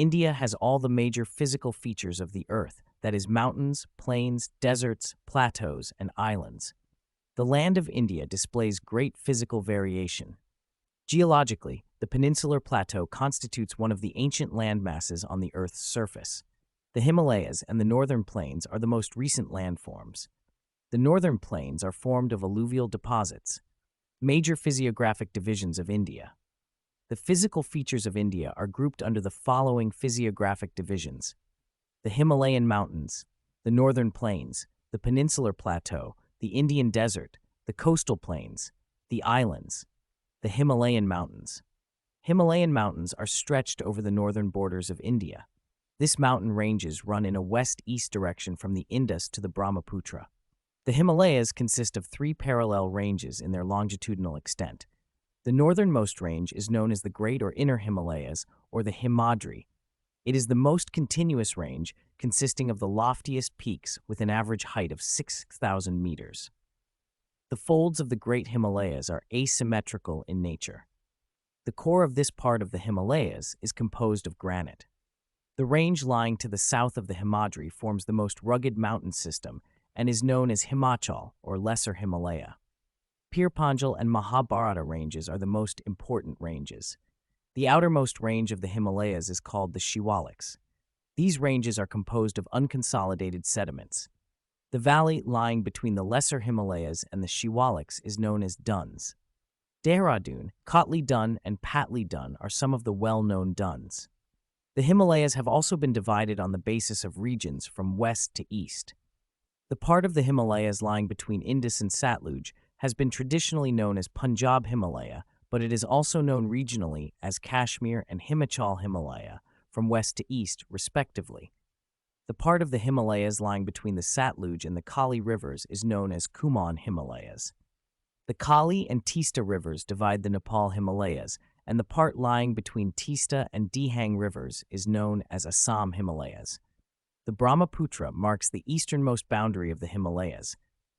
India has all the major physical features of the Earth, that is, mountains, plains, deserts, plateaus, and islands. The land of India displays great physical variation. Geologically, the Peninsular Plateau constitutes one of the ancient landmasses on the Earth's surface. The Himalayas and the Northern Plains are the most recent landforms. The Northern Plains are formed of alluvial deposits. Major physiographic divisions of India. The physical features of India are grouped under the following physiographic divisions: the Himalayan mountains, the Northern Plains, the Peninsular Plateau, the Indian Desert, the coastal plains, the islands, the Himalayan mountains. Himalayan mountains are stretched over the northern borders of India. This mountain ranges run in a west-east direction from the Indus to the Brahmaputra. The Himalayas consist of 3 parallel ranges in their longitudinal extent. The northernmost range is known as the Great or Inner Himalayas, or the Himadri. It is the most continuous range, consisting of the loftiest peaks with an average height of 6,000 meters. The folds of the Great Himalayas are asymmetrical in nature. The core of this part of the Himalayas is composed of granite. The range lying to the south of the Himadri forms the most rugged mountain system and is known as Himachal, or Lesser Himalaya. Pir Panjal and Mahabharata ranges are the most important ranges. The outermost range of the Himalayas is called the Shivaliks. These ranges are composed of unconsolidated sediments. The valley lying between the Lesser Himalayas and the Shivaliks is known as duns. Dehradun, Kotli Dun, and Patli Dun are some of the well-known duns. The Himalayas have also been divided on the basis of regions from west to east. The part of the Himalayas lying between Indus and Satluj has been traditionally known as Punjab Himalaya, but it is also known regionally as Kashmir and Himachal Himalaya, from west to east, respectively. The part of the Himalayas lying between the Satluj and the Kali rivers is known as Kumaon Himalayas. The Kali and Teesta rivers divide the Nepal Himalayas, and the part lying between Teesta and Dihang rivers is known as Assam Himalayas. The Brahmaputra marks the easternmost boundary of the Himalayas.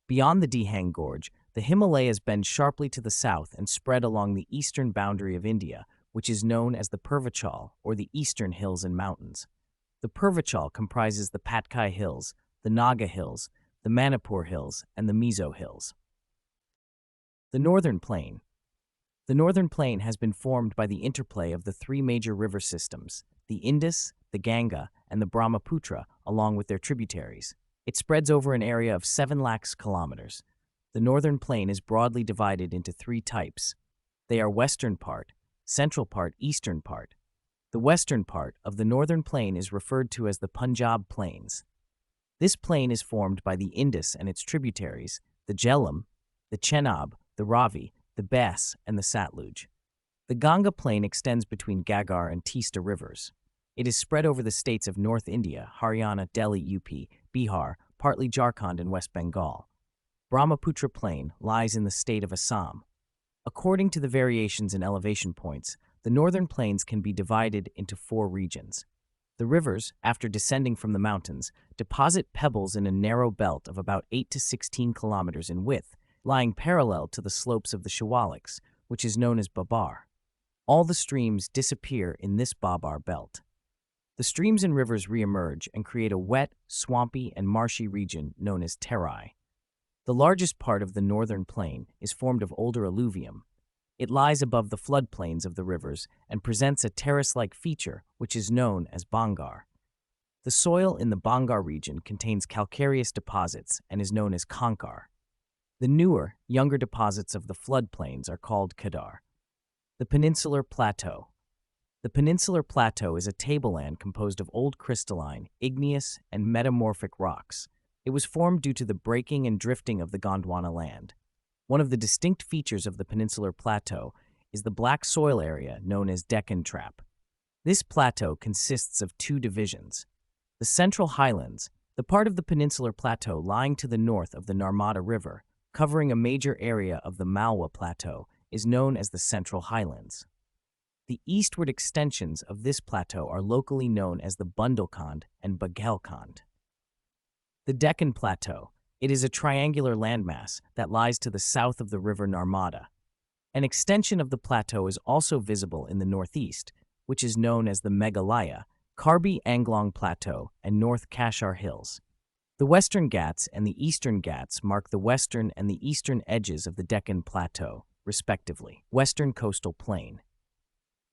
Beyond the Dihang Gorge, the Himalayas bend sharply to the south and spread along the eastern boundary of India, which is known as the Purvachal, or the Eastern Hills and Mountains. The Purvachal comprises the Patkai Hills, the Naga Hills, the Manipur Hills, and the Mizo Hills. The Northern Plain. The Northern Plain has been formed by the interplay of the 3 major river systems, the Indus, the Ganga, and the Brahmaputra, along with their tributaries. It spreads over an area of 7 lakhs kilometers. The Northern Plain is broadly divided into 3 types. They are Western part, Central part, Eastern part. The western part of the Northern Plain is referred to as the Punjab Plains. This plain is formed by the Indus and its tributaries, the Jhelum, the Chenab, the Ravi, the Bes, and the Satluj. The Ganga Plain extends between Gagar and Teesta rivers. It is spread over the states of North India, Haryana, Delhi, UP, Bihar, partly Jharkhand, and West Bengal. Brahmaputra Plain lies in the state of Assam. According to the variations in elevation points, the Northern Plains can be divided into 4 regions. The rivers, after descending from the mountains, deposit pebbles in a narrow belt of about 8 to 16 kilometers in width, lying parallel to the slopes of the Shivaliks, which is known as Babar. All the streams disappear in this Babar belt. The streams and rivers reemerge and create a wet, swampy, and marshy region known as Terai. The largest part of the Northern Plain is formed of older alluvium. It lies above the floodplains of the rivers and presents a terrace-like feature which is known as Bangar. The soil in the Bangar region contains calcareous deposits and is known as Kankar. The newer, younger deposits of the floodplains are called Kadar. The Peninsular Plateau. The Peninsular Plateau is a tableland composed of old crystalline, igneous, and metamorphic rocks. It was formed due to the breaking and drifting of the Gondwana land. One of the distinct features of the Peninsular Plateau is the black soil area known as Deccan Trap. This plateau consists of 2 divisions. The Central Highlands, the part of the Peninsular Plateau lying to the north of the Narmada River, covering a major area of the Malwa Plateau, is known as the Central Highlands. The eastward extensions of this plateau are locally known as the Bundelkhand and Baghelkhand. The Deccan Plateau. It is a triangular landmass that lies to the south of the river Narmada. An extension of the plateau is also visible in the northeast, which is known as the Meghalaya, Karbi-Anglong Plateau and North Kashgar Hills. The Western Ghats and the Eastern Ghats mark the western and the eastern edges of the Deccan Plateau, respectively. Western Coastal Plain.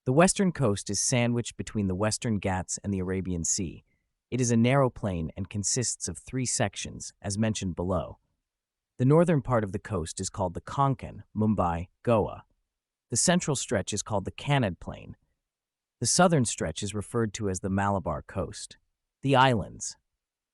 The western coast is sandwiched between the Western Ghats and the Arabian Sea. It is a narrow plain and consists of 3 sections, as mentioned below. The northern part of the coast is called the Konkan, Mumbai, Goa. The central stretch is called the Kanad Plain. The southern stretch is referred to as the Malabar Coast. The islands.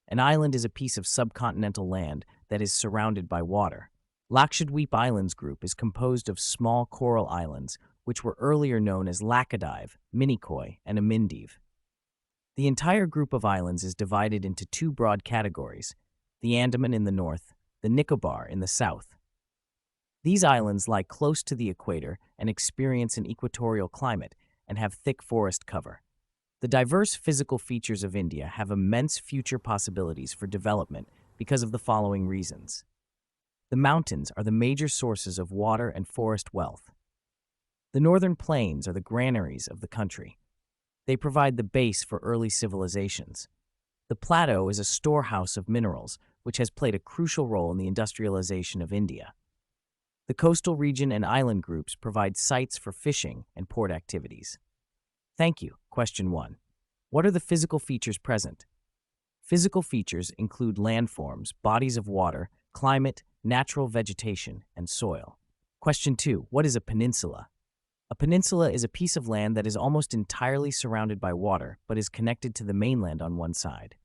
An island is a piece of subcontinental land that is surrounded by water. Lakshadweep Islands group is composed of small coral islands, which were earlier known as Laccadive, Minicoy, and Amindive. The entire group of islands is divided into 2 broad categories, the Andaman in the north, the Nicobar in the south. These islands lie close to the equator and experience an equatorial climate and have thick forest cover. The diverse physical features of India have immense future possibilities for development because of the following reasons. The mountains are the major sources of water and forest wealth. The northern plains are the granaries of the country. They provide the base for early civilizations. The plateau is a storehouse of minerals, which has played a crucial role in the industrialization of India. The coastal region and island groups provide sites for fishing and port activities. Thank you. Question 1. What are the physical features present? Physical features include landforms, bodies of water, climate, natural vegetation, and soil. Question 2. What is a peninsula? A peninsula is a piece of land that is almost entirely surrounded by water, but is connected to the mainland on one side.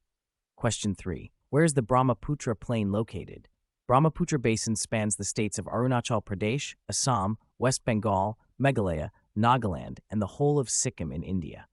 Question 3. Where is the Brahmaputra Plain located? Brahmaputra Basin spans the states of Arunachal Pradesh, Assam, West Bengal, Meghalaya, Nagaland, and the whole of Sikkim in India.